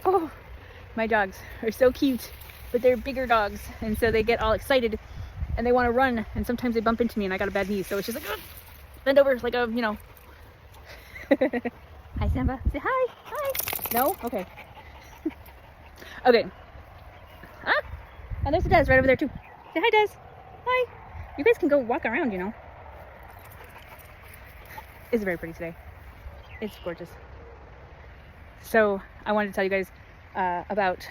Oh, my dogs are so cute, but they're bigger dogs, and so they get all excited and they want to run, and sometimes they bump into me, and I got a bad knee, so it's just like, ugh, bend over like a, you know. Hi, Simba. Say hi. Hi. No? Okay. Okay. Ah, and there's a Des right over there too. Say hi, Des. Hi. You guys can go walk around, you know. It's very pretty today. It's gorgeous. So I wanted to tell you guys about,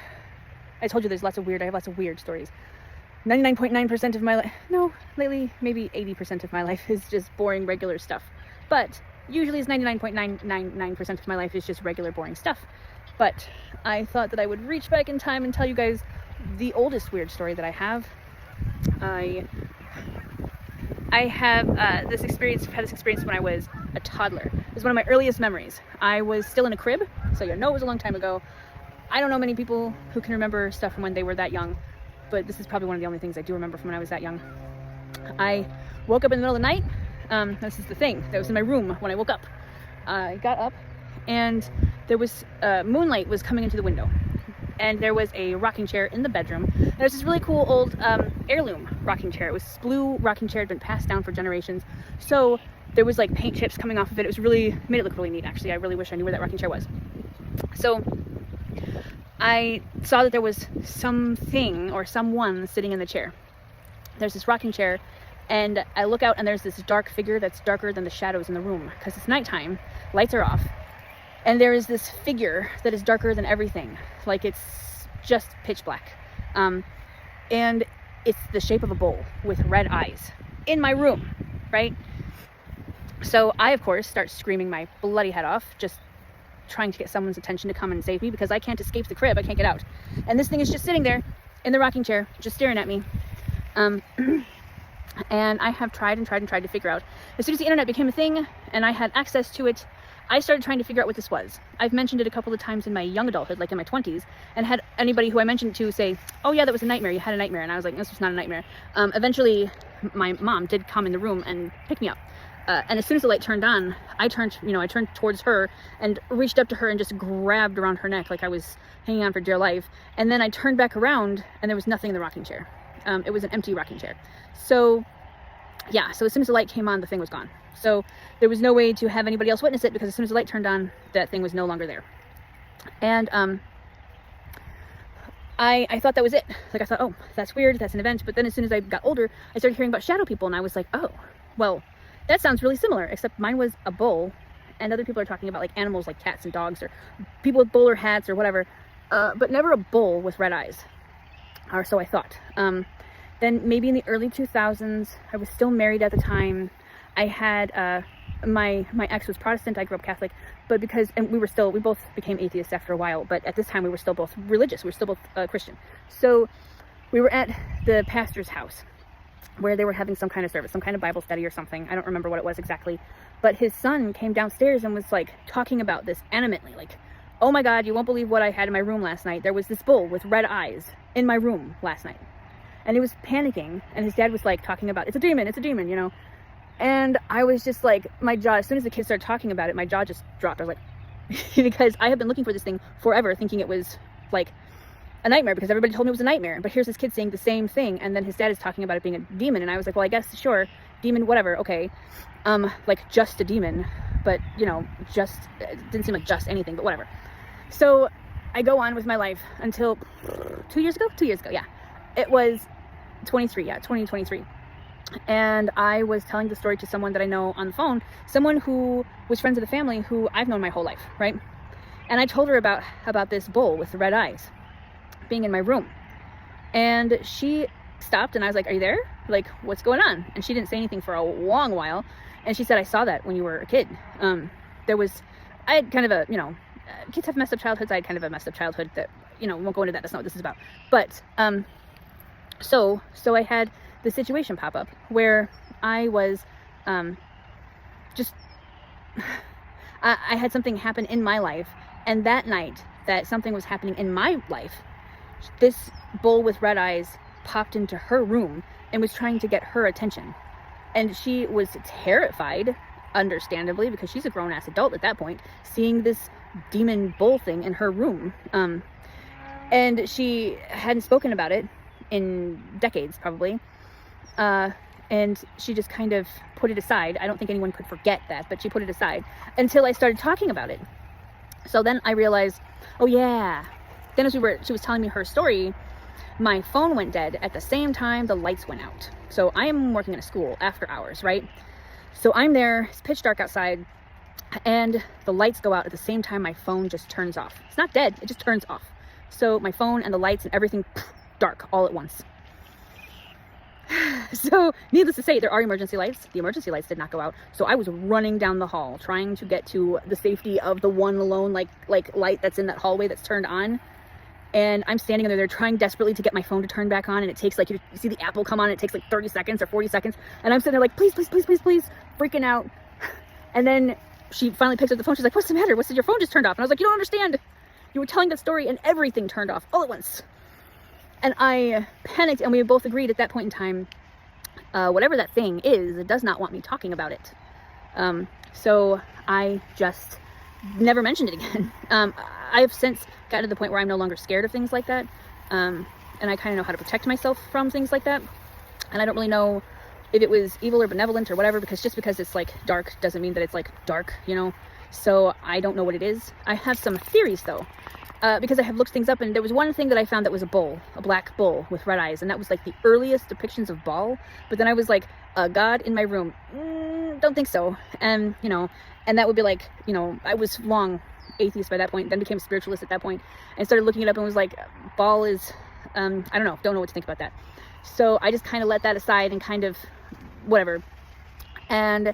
I told you I have lots of weird stories. 99.9% of my life, no, lately maybe 80% of my life is just boring, regular stuff. But usually it's 99.999% of my life is just regular, boring stuff. But I thought that I would reach back in time and tell you guys the oldest weird story that I have. I have this experience when I was a toddler. It was one of my earliest memories. I was still in a crib, so you know it was a long time ago. I don't know many people who can remember stuff from when they were that young, but this is probably one of the only things I do remember from when I was that young. I woke up in the middle of the night. This is the thing that was in my room when I woke up. I got up and there was moonlight was coming into the window, and there was a rocking chair in the bedroom. There's this really cool old heirloom rocking chair. It was this blue rocking chair, had been passed down for generations. So there was like paint chips coming off of it. It was really, made it look really neat actually. I really wish I knew where that rocking chair was. So I saw that there was something or someone sitting in the chair. There's this rocking chair, and I look out and there's this dark figure that's darker than the shadows in the room because it's nighttime, lights are off, and there is this figure that is darker than everything, like it's just pitch black, and it's the shape of a bull with red eyes in my room, right? So I, of course, start screaming my bloody head off, just trying to get someone's attention to come and save me because I can't escape the crib. I can't get out. And this thing is just sitting there in the rocking chair, just staring at me. And I have tried to figure out. As soon as the internet became a thing and I had access to it, I started trying to figure out what this was. I've mentioned it a couple of times in my young adulthood, like in my 20s, and had anybody who I mentioned it to say, oh yeah, that was a nightmare. You had a nightmare. And I was like, this was not a nightmare. Eventually, my mom did come in the room and pick me up. And as soon as the light turned on, I turned towards her and reached up to her and just grabbed around her neck like I was hanging on for dear life. And then I turned back around and there was nothing in the rocking chair. It was an empty rocking chair. So yeah, so as soon as the light came on, the thing was gone. So there was no way to have anybody else witness it because as soon as the light turned on, that thing was no longer there. And I thought that was it. Like I thought, oh, that's weird, that's an event. But then as soon as I got older, I started hearing about shadow people and I was like, oh, well, that sounds really similar, except mine was a bull, and other people are talking about like animals like cats and dogs or people with bowler hats or whatever, but never a bull with red eyes, or so I thought. Then maybe in the early 2000s, I was still married at the time. I had my ex was Protestant, I grew up Catholic, but and we both became atheists after a while, but at this time we were still both religious, we were still both Christian. So we were at the pastor's house where they were having some kind of service, some kind of Bible study or something. I don't remember what it was exactly. But his son came downstairs and was like talking about this animately, like, oh my God, you won't believe what I had in my room last night. There was this bull with red eyes in my room last night. And he was panicking, and his dad was like talking about, it's a demon, you know. And I was just like, my jaw, as soon as the kids started talking about it, my jaw just dropped. I was like, because I have been looking for this thing forever, thinking it was like a nightmare because everybody told me it was a nightmare. But here's this kid saying the same thing, and then his dad is talking about it being a demon, and I was like, well, I guess, sure, demon, whatever, okay. Like just a demon, but you know, just, it didn't seem like just anything, but whatever. So I go on with my life until 2 years ago, yeah. It was 2023. And I was telling the story to someone that I know on the phone, someone who was friends of the family who I've known my whole life, right? And I told her about this bull with the red eyes being in my room. And she stopped and I was like, are you there? Like, what's going on? And she didn't say anything for a long while. And she said, I saw that when you were a kid. I had kind of a, you know, kids have messed up childhoods. I had kind of a messed up childhood that, you know, won't go into that. That's not what this is about. But, so I had the situation pop up where I was, just, I had something happen in my life. And that night that something was happening in my life, this bull with red eyes popped into her room and was trying to get her attention. And she was terrified, understandably, because she's a grown-ass adult at that point, seeing this demon bull thing in her room. And she hadn't spoken about it in decades, probably. And she just kind of put it aside. I don't think anyone could forget that, but she put it aside until I started talking about it. So then I realized, oh yeah. Then as she was telling me her story, my phone went dead at the same time the lights went out. So I'm working at a school after hours, right? So I'm there, it's pitch dark outside, and the lights go out at the same time my phone just turns off. It's not dead, it just turns off. So my phone and the lights and everything, dark all at once. So needless to say, there are emergency lights. The emergency lights did not go out. So I was running down the hall, trying to get to the safety of the one lone like light that's in that hallway that's turned on. And I'm standing under there trying desperately to get my phone to turn back on. And it takes like, you see the apple come on, it takes like 30 seconds or 40 seconds. And I'm sitting there like, please, please, please, please, please, freaking out. And then she finally picks up the phone. She's like, what's the matter? What's your phone just turned off? And I was like, you don't understand. You were telling that story and everything turned off all at once. And I panicked, and we both agreed at that point in time, whatever that thing is, it does not want me talking about it. So I just never mentioned it again. I have since gotten to the point where I'm no longer scared of things like that. And I kind of know how to protect myself from things like that. And I don't really know if it was evil or benevolent or whatever, because just because it's like dark doesn't mean that it's like dark, you know? So I don't know what it is. I have some theories though. Because I have looked things up, and there was one thing that I found that was a bull, a black bull with red eyes, and that was like the earliest depictions of Baal. But then I was like, God in my room, don't think so. And you know, and that would be like, you know, I was long atheist by that point, then became a spiritualist at that point, and started looking it up and was like, Baal is, I don't know what to think about that. So I just kind of let that aside and kind of whatever. And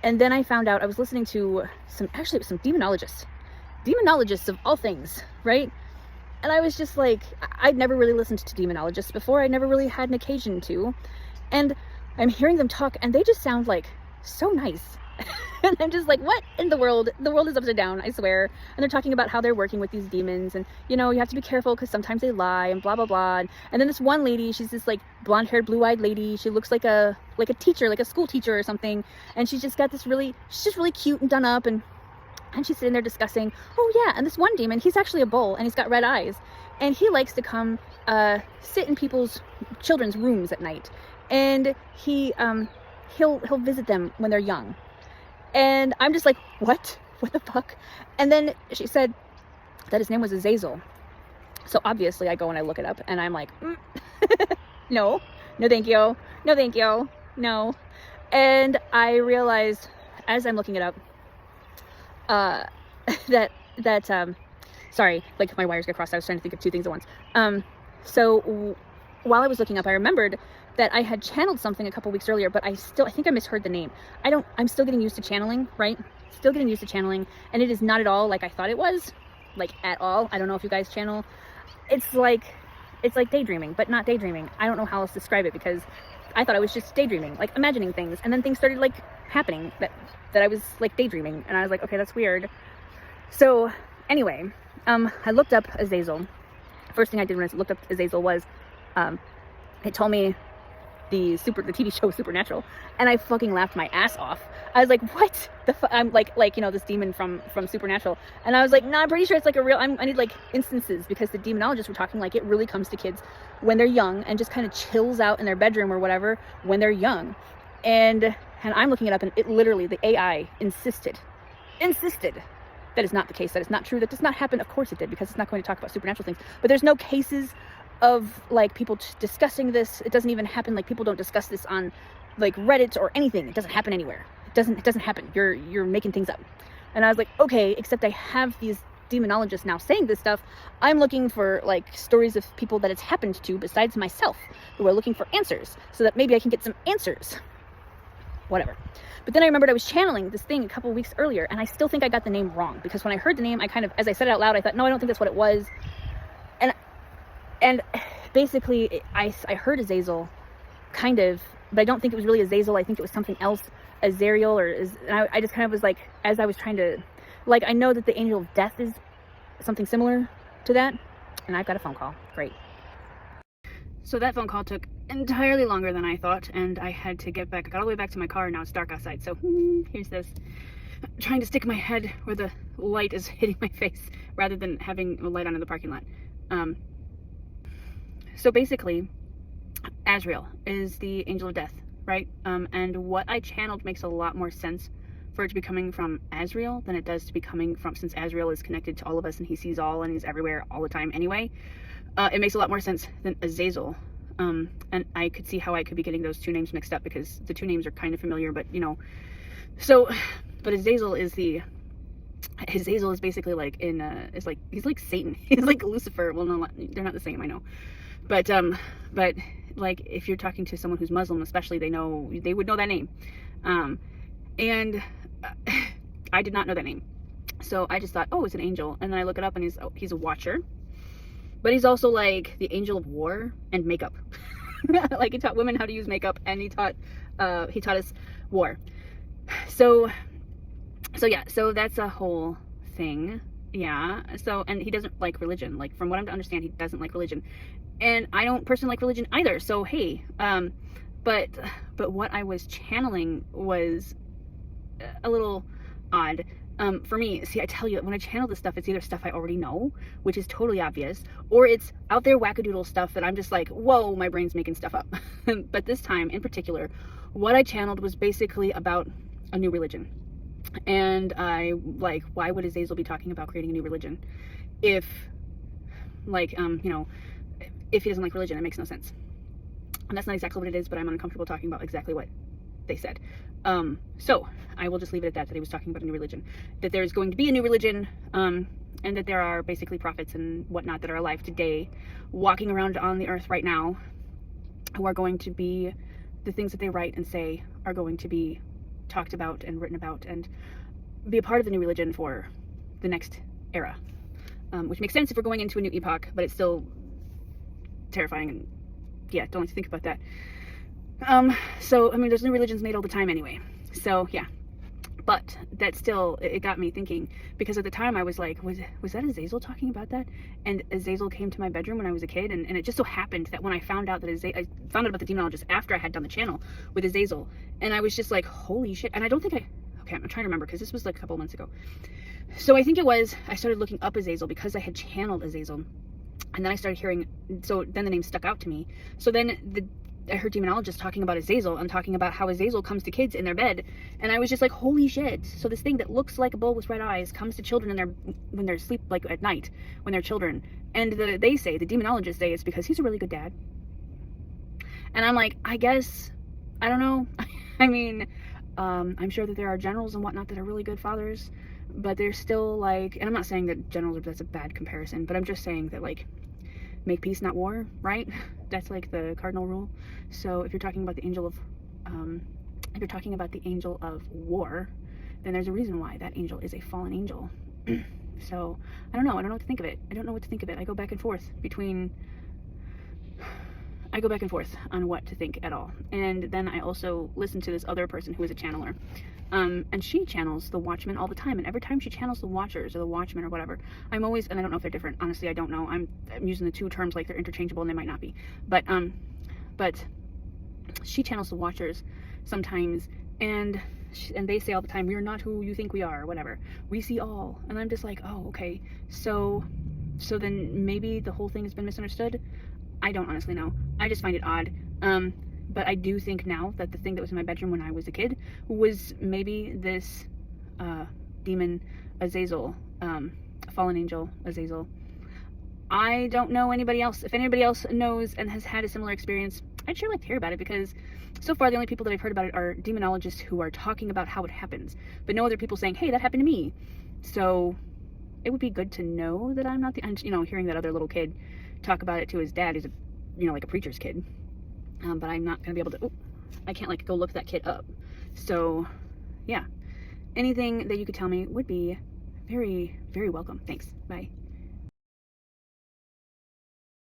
then I found out I was listening to some demonologists of all things, right? And I was just like, I'd never really listened to demonologists before. I never really had an occasion to. And I'm hearing them talk, and they just sound like so nice. And I'm just like, what in the world? The world is upside down, I swear. And they're talking about how they're working with these demons, and you know, you have to be careful because sometimes they lie and blah blah blah. And then this one lady, she's this like blonde-haired, blue-eyed lady. She looks like a teacher, like a school teacher or something. And she's just got this she's just really cute and done up, and she's sitting there discussing, oh yeah, and this one demon, he's actually a bull, and he's got red eyes, and he likes to come sit in children's rooms at night, and he'll visit them when they're young. And I'm just like, what the fuck? And then she said that his name was Azazel. So obviously I go and I look it up, and I'm like, no thank you, no. And I realized as I'm looking it up, sorry, like my wires got crossed. I was trying to think of two things at once. So while I was looking up, I remembered that I had channeled something a couple weeks earlier, but I think I misheard the name. I'm still getting used to channeling, right? Still getting used to channeling, and it is not at all like I thought it was, like at all. I don't know if you guys channel. It's like daydreaming, but not daydreaming. I don't know how else to describe it, because I thought I was just daydreaming, like imagining things, and then things started like happening that I was like daydreaming, and I was like, okay, that's weird. So anyway, I looked up Azazel. First thing I did when I looked up Azazel was, it told me the TV show Supernatural, and I fucking laughed my ass off. I was like, what the fuck? I'm like, you know, this demon from Supernatural, and I was like, no, I'm pretty sure it's like a real, I need like instances, because the demonologists were talking like it really comes to kids when they're young and just kind of chills out in their bedroom or whatever when they're young. And I'm looking it up, and it literally, the AI insisted that is not the case, that is not true, that does not happen. Of course it did, because it's not going to talk about supernatural things, but there's no cases of like people discussing this. It doesn't even happen. Like, people don't discuss this on like Reddit or anything. It doesn't happen anywhere. It doesn't happen. You're making things up. And I was like, okay, except I have these demonologists now saying this stuff. I'm looking for like stories of people that it's happened to besides myself, who are looking for answers, so that maybe I can get some answers. Whatever. But then I remembered I was channeling this thing a couple weeks earlier, and I still think I got the name wrong, because when I heard the name, I kind of, as I said it out loud, I thought, no, I don't think that's what it was. And basically, I heard Azazel, kind of, but I don't think it was really Azazel. I think it was something else, Azariel, and I just kind of was like, as I was trying to, like, I know that the angel of death is something similar to that, and I've got a phone call. Great. So that phone call took entirely longer than I thought, and I had to get back. I got all the way back to my car, and now it's dark outside, so here's this. trying to stick my head where the light is hitting my face rather than having a light on in the parking lot. So basically, Azrael is the angel of death, right? And what I channeled makes a lot more sense for it to be coming from Azrael than it does to be coming from, since Azrael is connected to all of us and he sees all and he's everywhere all the time anyway. It makes a lot more sense than Azazel. And I could see how I could be getting those two names mixed up because the two names are kind of familiar, but you know. So, but Azazel is basically like he's like Satan. He's like Lucifer. Well, no, they're not the same, I know. But like if you're talking to someone who's Muslim, especially, they would know that name. And I did not know that name. So I just thought, oh, it's an angel. And then I look it up and he's a watcher. But he's also like the angel of war and makeup. Like he taught women how to use makeup, and he taught us war. So yeah, so that's a whole thing. Yeah. So, and he doesn't like religion. Like from what I'm to understand, he doesn't like religion. And I don't personally like religion either. So hey, but what I was channeling was a little odd. For me, see, I tell you, when I channel this stuff, it's either stuff I already know, which is totally obvious, or it's out there wackadoodle stuff that I'm just like, whoa, my brain's making stuff up. But this time in particular, what I channeled was basically about a new religion. And I like, why would Azazel be talking about creating a new religion if, like, you know, if he doesn't like religion? It makes no sense. And that's not exactly what it is, but I'm uncomfortable talking about exactly what they said. So I will just leave it at that he was talking about a new religion, that there's going to be a new religion, and that there are basically prophets and whatnot that are alive today, walking around on the earth right now, who are going to be, the things that they write and say are going to be talked about and written about and be a part of the new religion for the next era, which makes sense if we're going into a new epoch, but it's still terrifying, and yeah, don't like to think about that. So I mean, there's new religions made all the time anyway, so yeah. But that still, it got me thinking, because at the time I was like, was that Azazel talking about that? And Azazel came to my bedroom when I was a kid, and it just so happened that when I found out that I found out about the demonologist after I had done the channel with Azazel, and I was just like, holy shit. And I don't think okay, I'm trying to remember, because this was like a couple months ago. So I think it was, I started looking up Azazel because I had channeled Azazel, and then I started hearing, so then the name stuck out to me. So then I heard demonologists talking about Azazel and talking about how Azazel comes to kids in their bed, and I was just like, holy shit. So this thing that looks like a bull with red eyes comes to children when they're asleep, like at night, when they're children. And the demonologists say it's because he's a really good dad. And I'm like, I guess, I don't know. I mean, I'm sure that there are generals and whatnot that are really good fathers, but they're still like, and I'm not saying that generals, that's a bad comparison, but I'm just saying that, like, make peace, not war, right? That's like the cardinal rule. So if you're talking about the angel of, war, then there's a reason why that angel is a fallen angel. So I don't know what to think of it. I go back and forth on what to think at all. And then I also listen to this other person who is a channeler. And she channels the Watchmen all the time. And every time she channels the Watchers or the Watchmen or whatever, I'm always, and I don't know if they're different. Honestly, I don't know. I'm using the two terms like they're interchangeable, and they might not be. But she channels the Watchers sometimes, and they say all the time, we are not who you think we are, or whatever. We see all. And I'm just like, oh, okay. So then maybe the whole thing has been misunderstood. I don't honestly know. I just find it odd. But I do think now that the thing that was in my bedroom when I was a kid was maybe this demon Azazel, fallen angel Azazel. I don't know anybody else. If anybody else knows and has had a similar experience, I'd sure like to hear about it, because so far the only people that I've heard about it are demonologists who are talking about how it happens, but no other people saying, hey, that happened to me. So it would be good to know that I'm not hearing that other little kid talk about it to his dad, who's like a preacher's kid. But I'm not going to be able to, I can't like go look that kid up. So yeah, anything that you could tell me would be very, very welcome. Thanks. Bye.